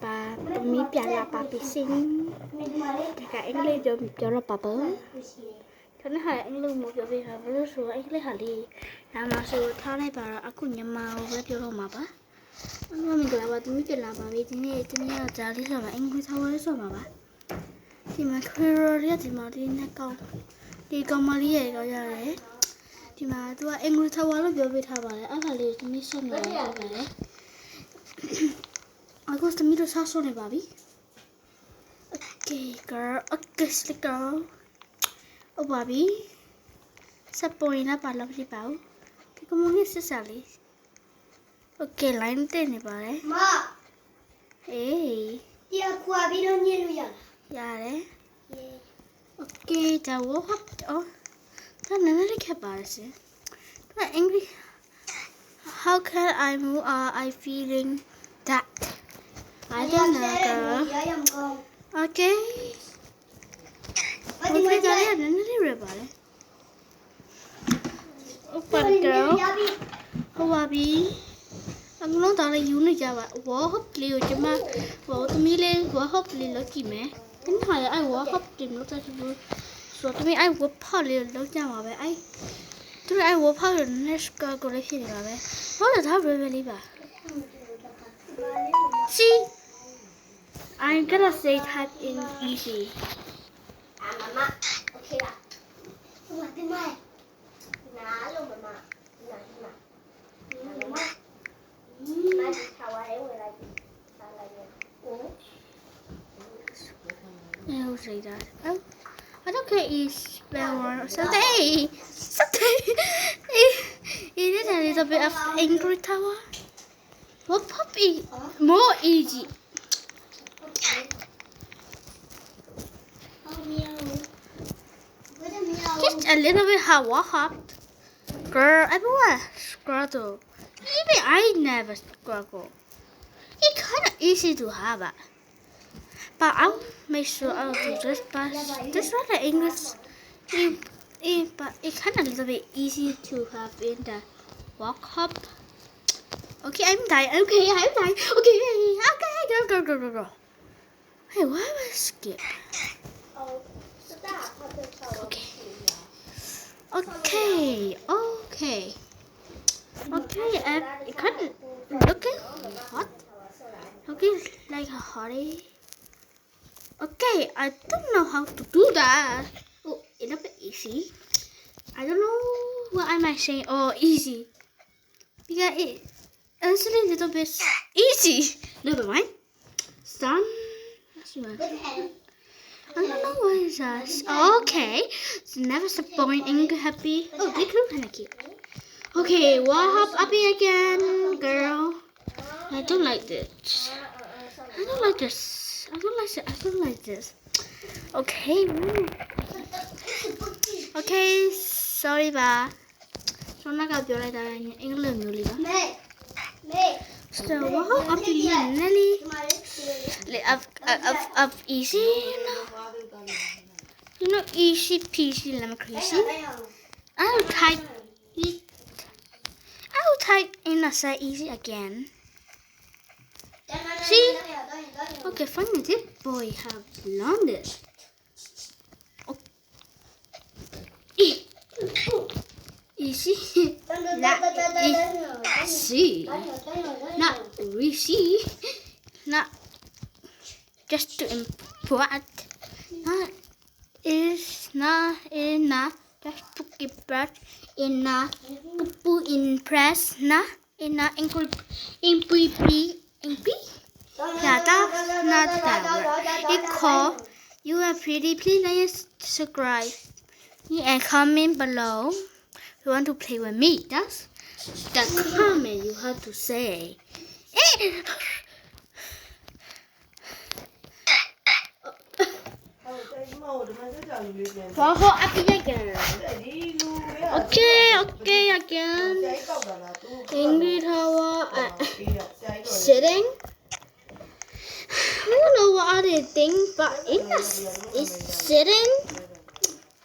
bà mi bia là bà bị sinh cả anh lấy cho nó bà bớ cho nó hỏi anh lưu một cái việc là lưu số anh lấy hỏi đi làm mà số thao này bà aku nhầm màu với cho nó mà bà anh mình gọi bà tụi mình là bà vì thế này là trả lý sao mà anh cứ thao lấy số mà bà thì mà khơi rồi thì mà đi nè câu đi câu mà đi vậy coi ra đấy thì mà tôi anh cứ thao nó biểu bị thao bà đấy là lấy tụi mình xong rồi đấy aku temi tu saso ne babi. Okay, girl. Okay, slick girl. Oh, babi. Sa point na pala si Pau. Kaya kumungin sa sali. Okay, line 10 ne ba eh? Ma. Hey. Di aku abi don ye lu ya. Yare. Okay, ta wo hop. Oh. Ta nana le kya ba se. Ta angry. How can I move? I feeling that. I don't know, girl. Okay. Okay, girl, I'm not really about it. Okay, girl. How are you? I'm not on a unit. Walk up, Leo, Jama. Well, to me, walk up, lucky me. And I walk up, didn't look at you. So to me, I walk probably look down. I walk out and let's go to the city. What is that really bad? See? I'm gonna say type in easy. Mama. Okay lah. Buat ni mai. Nah, lo mama. Nah. Mama. Mai kawan ai boleh lagi. Salah dia. Oh. I'll say that. Oh, I don't care if spell or something. It is a little bit of angry tower. What puppy? More easy. Just a little bit hop. Girl, everyone struggle. Even I never struggle. It's kind of easy to have it. But I'll make sure I'll do this. But this one the English, but it's kind of a little bit easy to have in the walk hop. Okay, I'm dying. Okay, go. Hey, why am I skip? Okay. It kind of looking hot. Okay, like a hottie. Okay, I don't know how to do that. Oh, it's a bit easy. I don't know what am I saying. Oh, easy. Because it's a little bit easy. Never mind. Done. I don't know what is that. Okay. So never disappointing happy. Oh, they look kind of cute. Okay, walk up again, girl. I don't like this. I don't like this. Okay. Okay, sorry ba. So na kaပြောလိုက်တာအင်္ဂလိပ်မျိုးလေးပါ So walk up Nelly. Up easy, you know, easy peasy lemon crazy. I'll type in a say easy again. See? Okay, finally this boy have learned it. Easy. Not easy. Not easy. Not just to import. Not just to keep breath in poo impress in yeah, that's not that word. It call you are pretty. Please like subscribe and comment below. You want to play with me? That's the comment you have to say. Walk up again. Okay, again. Angry tower. Sitting. I don't know what other thing, but it's sitting.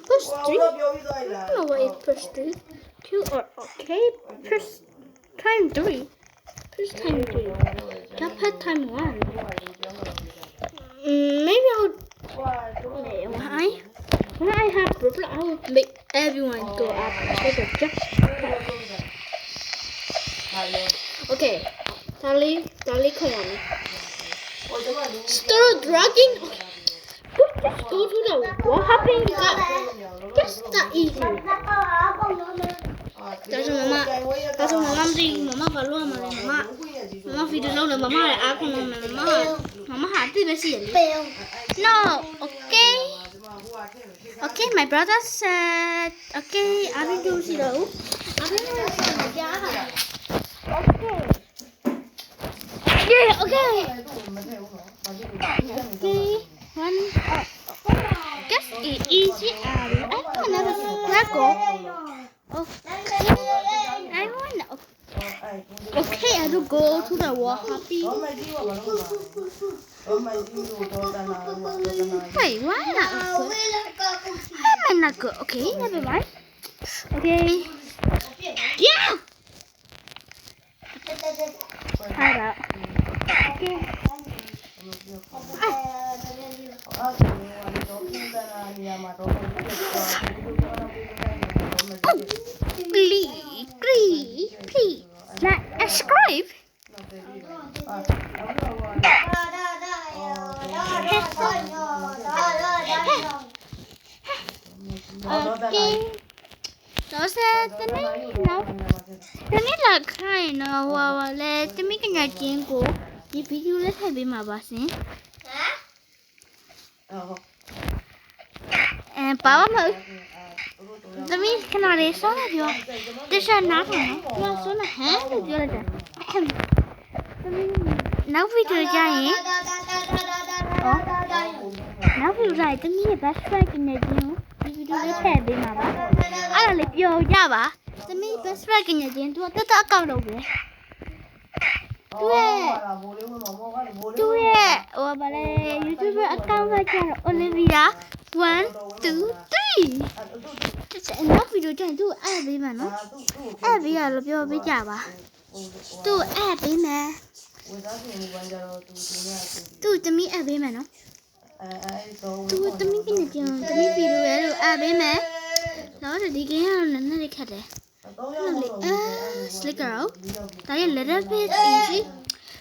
Push 3. I don't know what is push 3. 2 or okay. Push time 3. Push time 3. Just put time 1. Start dragging. Just go to the what happened? Just that easy. That's mama balu mama video lâu rồi mama lại áo con mama hả tí bé xỉa no okay okay my brother said okay I will do gì đâu I will do gì okay yeah okay okay one just easy I wanna struggle I wanna okay I will go to the wall happy wait why not good why am I not good okay never mind okay yeah how about okay please like subscribe okay đó sẽ cái này là khai nó vào là cái mấy cái nhà chuyện của đi video lấy thay bị mà bà xin bảo mà cái mấy cái nào đấy số là gì thế sao nát rồi nó số là hết rồi chưa là cái mấy nấu video ra nhỉ nấu video ra cái mấy bác friend cái nhà chuyện video lấy thay bị mà bà ai là video ra bà cái mấy best friend cái nhà chuyện tôi tất cả câu đầu về tôi ở bà này YouTuber account và channel Olivia 1 2 3 sẽ nắp video cho tôi ai bị mà nó ai bây giờ là video bây giờ bà tôi ai bị mà tôi tụi mình ai bị mà nó tôi tụi mình cái nhà chuyện tụi mình video ấy rồi ai bị mà đó là đi cái nó đi khát đấy slicker out that is a little bit easy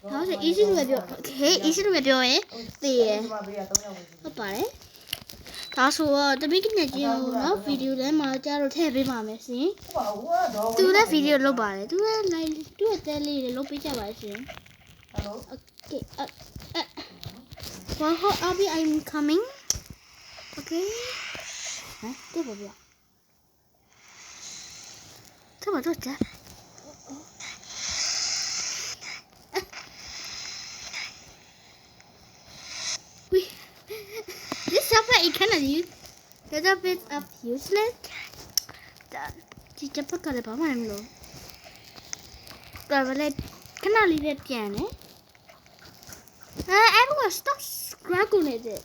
đó là easy rồi biểu okay easy rồi biểu ấy thì các bạn đó số tôi biết cái này nhiều nó video đấy mà cha rồi theo với mà mẹ xí tôi đã video lâu bài tôi đã like tôi đã tele để lâu bây giờ bài xí okay well how Abby I'm coming okay hả tiếp vào việc thế mà tôi chết this software is kind of little bit of useless chỉ chấp bắt cái bảo mà em luôn rồi vào đây cái nào liền tiền ấy everyone stop struggling with it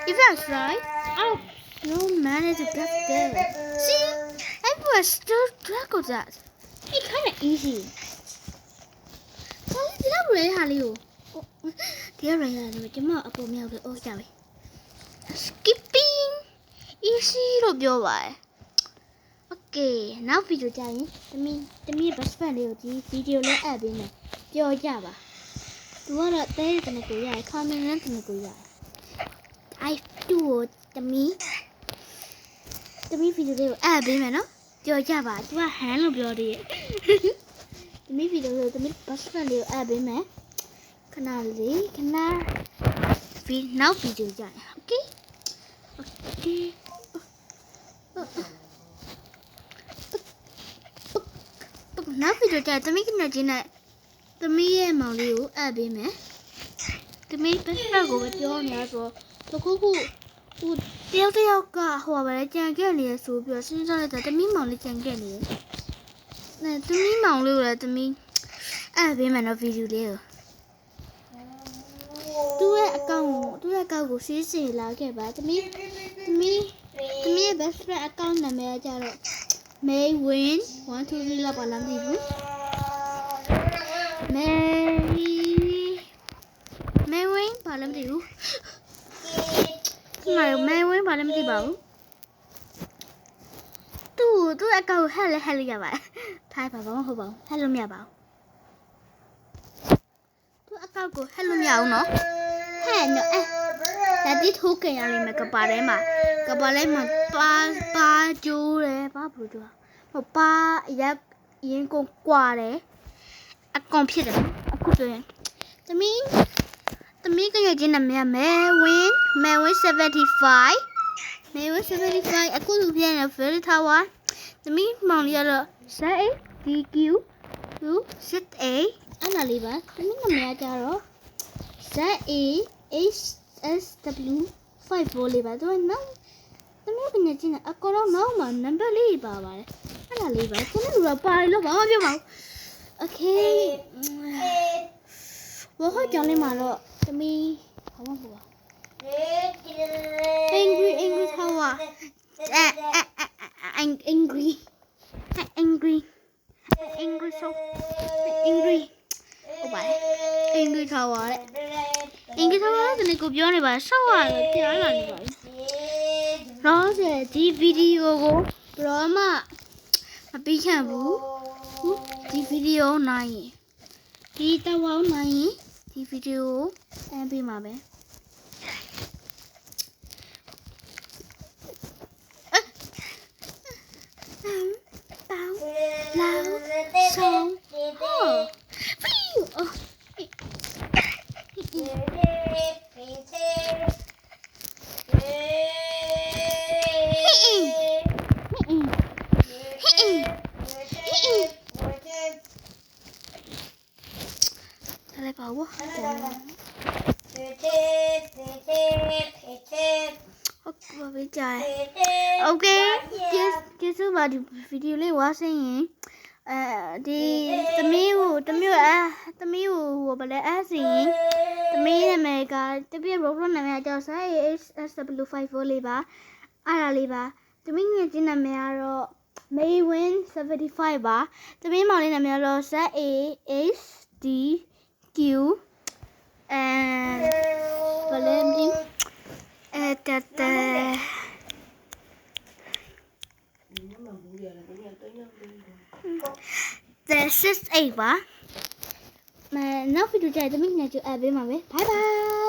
if I try I'll no manage to get there see everyone still struggle that it's kind of easy sao nó rồi hả liu thế rồi là chứ mà ở bộ mèo rồi ôi trời skipping easy rồi biểu vậy ok now video chạy nhé tami best friend đều đi video lấy ở bên này cho chả bà tôi là té cái này cũng dài comment lên cái này cũng dài ai đùa tami video đều ở bên này nó cho chả bà chúng ta hán rồi biểu đi tami video đều tami best friend đều ở bên này cái nào now video dài ok now video dài tami cái này chỉ này tami màu liu ở bên mẹ tami best friend của tôi nhà rồi tôi cũng đeo cả hoa vào trang cái này số biểu sinh ra là tami màu lên trang cái này này tami màu liu là tami ở bên mà nó video liu tôi account của sĩ sĩ là cái bà tami best friend account là mẹ cha rồi May win 1 2 3 là bà làm gì vậy May win bà làm gì vậy mà May win bà làm gì bảo tôi account hello các bạn thay bà bảo không bảo hello mẹ bảo ကိုဟဲ့လို့မရအောင်နော်ဟဲ့နော်ဒါတိထိုးကြရလိမ့်မယ်ကပါထဲမှာပါကျိုးတယ်ဘာဘူးကျိုးဟိုပါရက်ရင်ကိုကွာတယ်အကောင်ဖြစ်တယ်အခုဆိုရင်သမီးကရချင်းနာမည်မဲဝင်း75အခုလူပြန်ရ Fairy Tower သမီးမောင်လေးကတော့ ZADQ 8A အဲ့နာလေးပါသမီးနာမည်ကတော့ ZAHSW 54လေးပါသူကနောက်သမီးကညချင်းအကောတော့နောက်မှာနံပါတ်လေးပါပါတယ်အဲ့နာလေးပါကျွန်တော်တို့ကပါလို့ဘာမှပြောပါဘူး Okay ဘာဟောကြောင်းလေးမှာတော့သမီးဘာမှမဟုတ်ပါ Angry Tower angry so angry ဟုတ်ပါ Angry Tower တဲ့ Angry Tower ကလည်းကိုပြောနေပါဆောက်ရတယ်ကြားလာနေပါပြီတော့ဒီဗီဒီယိုကိုဘရောမပြီးခံဘူးဒီဗီဒီယိုနိုင်ရင်ဒီတော့ဝေါင်းနိုင်ရင်ဒီဗီဒီယိုကိုအပေးမှာပဲ来吧，我。我俾ကြတယ်။ Okay ကျေးဇူးပါဒီဗီဒီယိုလေးဝါဆင်းရင်ဒီသမီးကိုဟိုဗလဲအဲ့စင်သမီးနာမည်ကတပြည့် Roblox နာမည်ကြောက်စား SW54 လေးပါအဲ့ဒါလေးပါသမီးငယ်ချင်းနာမည်ကတော့ Maywin 75ပါသမီးမောင်လေးနာမည်ကတော့ ZAHDQ ဗလဲမသိ6 8ပါနောက်ဗီဒီယိုကြိုက်သမီးနဲ့ကြည့်အပ်ပေးပါမယ် Bye bye